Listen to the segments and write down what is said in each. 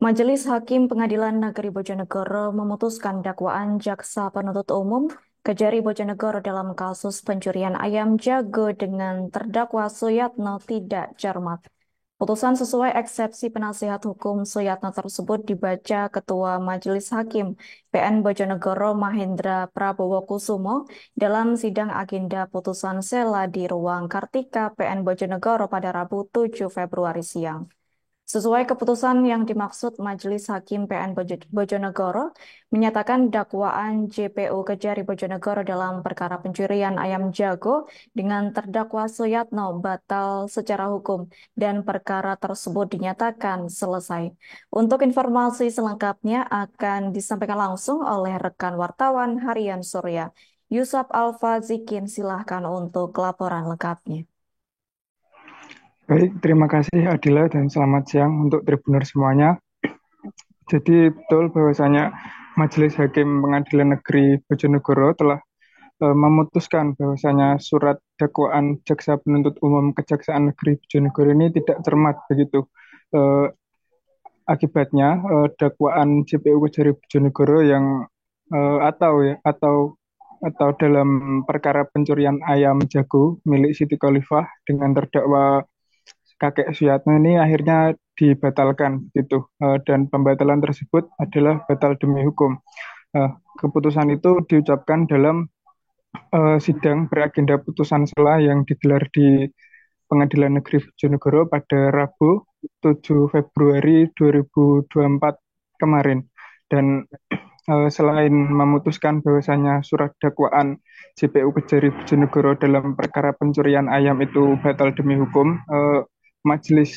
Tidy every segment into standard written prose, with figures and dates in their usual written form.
Majelis Hakim Pengadilan Negeri Bojonegoro memutuskan dakwaan jaksa penuntut umum Kejari Bojonegoro dalam kasus pencurian ayam jago dengan terdakwa Suyatno tidak cermat. Putusan sesuai eksepsi penasihat hukum Suyatno tersebut dibaca Ketua Majelis Hakim PN Bojonegoro Mahendra Prabowo Kusumo dalam sidang agenda putusan sela di Ruang Kartika PN Bojonegoro pada Rabu 7 Februari siang. Sesuai keputusan yang dimaksud Majelis Hakim PN Bojonegoro menyatakan dakwaan JPU Kejari Bojonegoro dalam perkara pencurian ayam jago dengan terdakwa Suyatno batal secara hukum dan perkara tersebut dinyatakan selesai. Untuk informasi selengkapnya akan disampaikan langsung oleh rekan wartawan Harian Surya. Yusuf Alfa Zikin, silahkan untuk laporan lengkapnya. Baik, terima kasih Adila dan selamat siang untuk Tribuners semuanya. Jadi betul bahwasanya Majelis Hakim Pengadilan Negeri Bojonegoro telah memutuskan bahwasanya surat dakwaan Jaksa Penuntut Umum Kejaksaan Negeri Bojonegoro ini tidak cermat begitu. Eh, Akibatnya dakwaan JPU Kejari Bojonegoro yang atau dalam perkara pencurian ayam jago milik Siti Khalifah dengan terdakwa kakek Suyatno ini akhirnya dibatalkan gitu. Dan pembatalan tersebut adalah batal demi hukum. Keputusan itu diucapkan dalam sidang beragenda putusan sela yang digelar di Pengadilan Negeri Bojonegoro pada Rabu 7 Februari 2024 kemarin. Dan selain memutuskan bahwasanya surat dakwaan JPU Kejari Bojonegoro dalam perkara pencurian ayam itu batal demi hukum, Majelis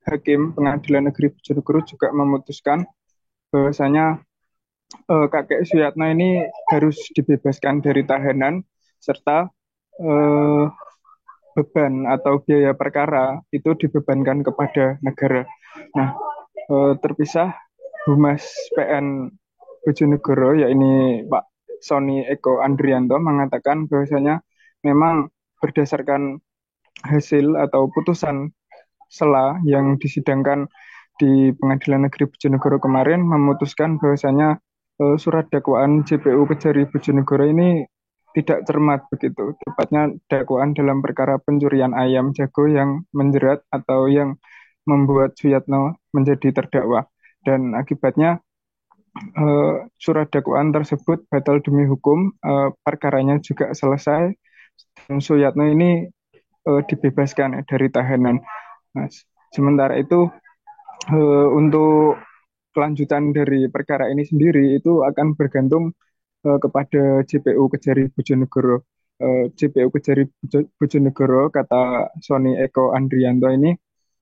Hakim Pengadilan Negeri Bojonegoro juga memutuskan bahwasanya kakek Suyatno ini harus dibebaskan dari tahanan serta eh, beban atau biaya perkara itu dibebankan kepada negara. Nah, terpisah Humas PN Bojonegoro, yakni Pak Sony Eko Andrianto mengatakan bahwasanya memang berdasarkan hasil atau putusan sela yang disidangkan di Pengadilan Negeri Bojonegoro kemarin memutuskan bahwasanya surat dakwaan JPU Kejari Bojonegoro ini tidak cermat begitu. Tepatnya dakwaan dalam perkara pencurian ayam jago yang menjerat atau yang membuat Suyatno menjadi terdakwa. Dan akibatnya surat dakwaan tersebut batal demi hukum, perkaranya juga selesai, dan Suyatno ini dibebaskan dari tahanan. Nah, sementara itu untuk kelanjutan dari perkara ini sendiri itu akan bergantung kepada JPU Kejari Bojonegoro. JPU Kejari Bojonegoro, kata Sony Eko Andrianto ini,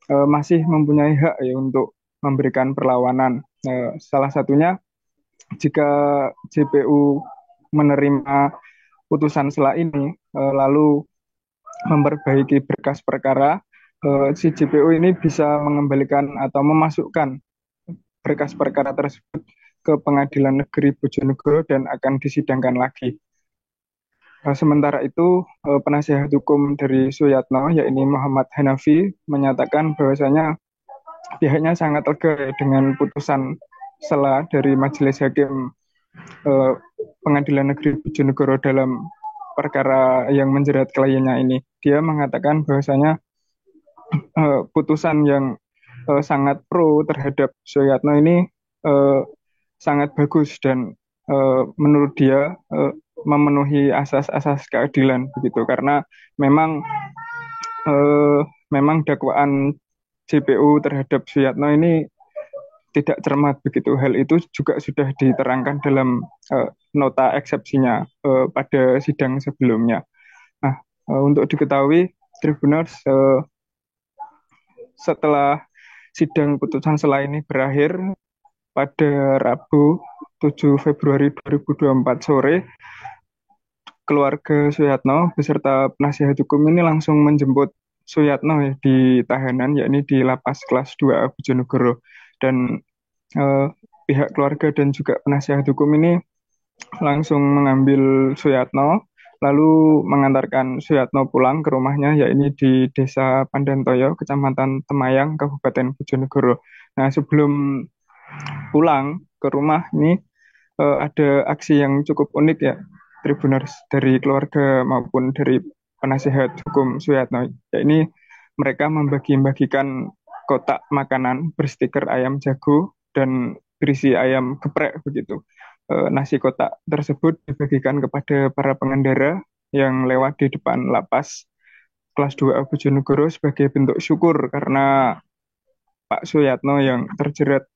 masih mempunyai hak ya untuk memberikan perlawanan. Salah satunya jika JPU menerima putusan sela ini lalu memperbaiki berkas perkara, si JPU ini bisa mengembalikan atau memasukkan berkas perkara tersebut ke Pengadilan Negeri Bojonegoro dan akan disidangkan lagi. Sementara itu, penasihat hukum dari Suyatno, yakni Muhammad Hanafi, menyatakan bahwasanya pihaknya sangat lega dengan putusan sela dari Majelis Hakim Pengadilan Negeri Bojonegoro dalam perkara yang menjerat kliennya ini. Dia mengatakan bahwasanya putusan yang sangat pro terhadap Suyatno ini sangat bagus dan menurut dia memenuhi asas-asas keadilan begitu, karena memang memang dakwaan JPU terhadap Suyatno ini tidak cermat begitu. Hal itu juga sudah diterangkan dalam nota eksepsinya pada sidang sebelumnya. Nah, untuk diketahui Tribuners, setelah sidang putusan sela ini berakhir pada Rabu 7 Februari 2024 sore, keluarga Suyatno beserta penasihat hukum ini langsung menjemput Suyatno ya, di tahanan, yakni di Lapas Kelas 2 Bojonegoro. Dan pihak keluarga dan juga penasihat hukum ini langsung mengambil Suyatno, lalu mengantarkan Suyatno pulang ke rumahnya, yakni di Desa Pandantoyo, Kecamatan Temayang, Kabupaten Bojonegoro. Nah, sebelum pulang ke rumah ini ada aksi yang cukup unik ya, Tribuners, dari keluarga maupun dari penasihat hukum Suyatno. Ya, ini mereka membagi-bagikan kotak makanan berstiker ayam jago dan berisi ayam geprek begitu. Nasi kotak tersebut dibagikan kepada para pengendara yang lewat di depan lapas kelas 2 Bojonegoro sebagai bentuk syukur karena Pak Suyatno yang terjerat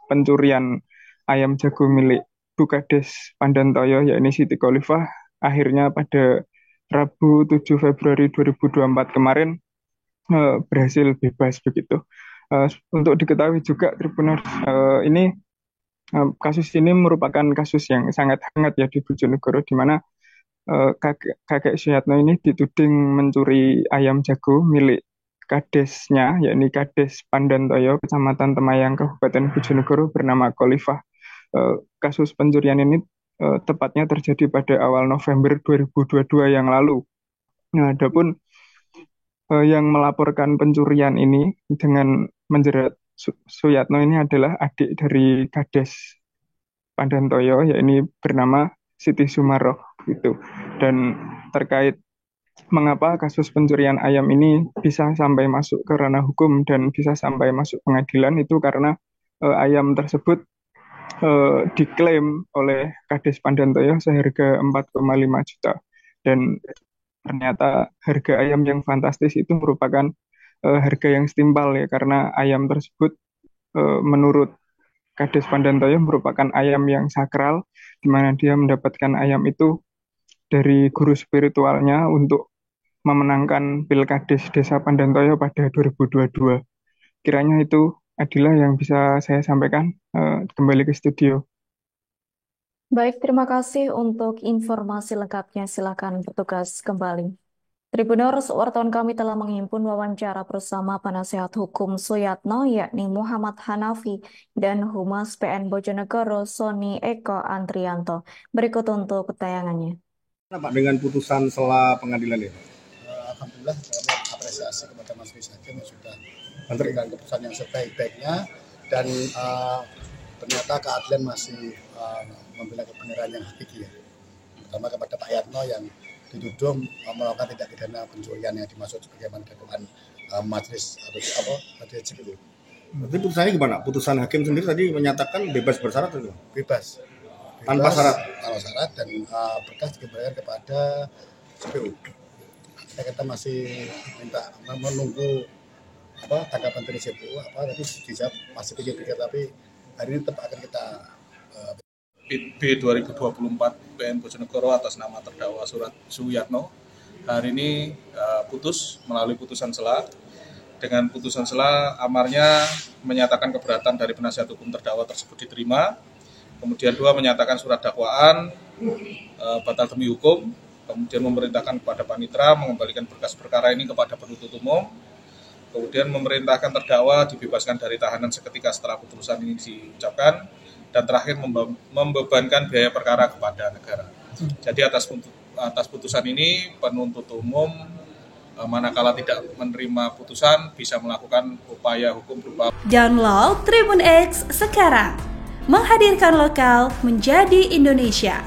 pencurian ayam jago milik Bukades Pandantoyo, yakni Siti Khalifah, akhirnya pada Rabu 7 Februari 2024 kemarin berhasil bebas begitu. Untuk diketahui juga Tribuners, ini kasus ini merupakan kasus yang sangat hangat ya di Bojonegoro, di mana kakek Suyatno ini dituding mencuri ayam jago milik kadesnya, yakni Kades Pandantoyo, Kecamatan Temayang, Kabupaten Bojonegoro bernama Khalifah. Kasus pencurian ini tepatnya terjadi pada awal November 2022 yang lalu. Nah, adapun yang melaporkan pencurian ini dengan menjerat Suyatno ini adalah adik dari Kades Pandantoyo, yakni bernama Siti Sumaroh gitu. Dan terkait mengapa kasus pencurian ayam ini bisa sampai masuk ke ranah hukum dan bisa sampai masuk pengadilan, itu karena ayam tersebut diklaim oleh Kades Pandantoyo seharga 4,5 juta. Dan ternyata harga ayam yang fantastis itu merupakan harga yang setimpal ya, karena ayam tersebut menurut Kades Pandantoyo merupakan ayam yang sakral, di mana dia mendapatkan ayam itu dari guru spiritualnya untuk memenangkan Pilkades Desa Pandantoyo pada 2022. Kiranya itu adalah yang bisa saya sampaikan. Kembali ke studio. Baik, terima kasih untuk informasi lengkapnya. Silakan bertugas kembali. Tribuners, wartawan kami telah menghimpun wawancara bersama penasihat hukum Suyatno, yakni Muhammad Hanafi, dan Humas PN Bojonegoro, Sony Eko Andrianto. Berikut untuk tayangannya. Pak, dengan putusan sela pengadilan ini? Alhamdulillah kami apresiasi kepada Majelis Hakim yang sudah memberikan keputusan yang sebaik-baiknya, dan ternyata keadilan masih membela kebenaran yang hakiki ya. Terutama kepada Pak Yatno yang dituduh melakukan tindak pidana pencurian yang dimaksud sebagaimana dakwaan majelis atau majelis JPU. Berarti putusannya gimana? Putusan hakim sendiri tadi menyatakan bebas bersyarat itu? Bebas Tanpa syarat? Tanpa syarat, dan berkas dikembalikan kepada JPU. Kita masih minta menunggu tanggapan dari JPU tapi dijawab masih pikir-pikir, tapi hari ini tetap akan kita B 2024 PN Bojonegoro atas nama terdakwa Suyatno hari ini putus melalui putusan sela. Dengan putusan sela, amarnya menyatakan keberatan dari penasihat hukum terdakwa tersebut diterima. Kemudian 2, menyatakan surat dakwaan batal demi hukum. Kemudian memerintahkan kepada panitera mengembalikan berkas perkara ini kepada penuntut umum. Kemudian memerintahkan terdakwa dibebaskan dari tahanan seketika setelah putusan ini diucapkan. Dan terakhir membebankan biaya perkara kepada negara. Jadi atas putusan ini penuntut umum manakala tidak menerima putusan bisa melakukan upaya hukum berupa Download Tribun X sekarang, menghadirkan lokal menjadi Indonesia.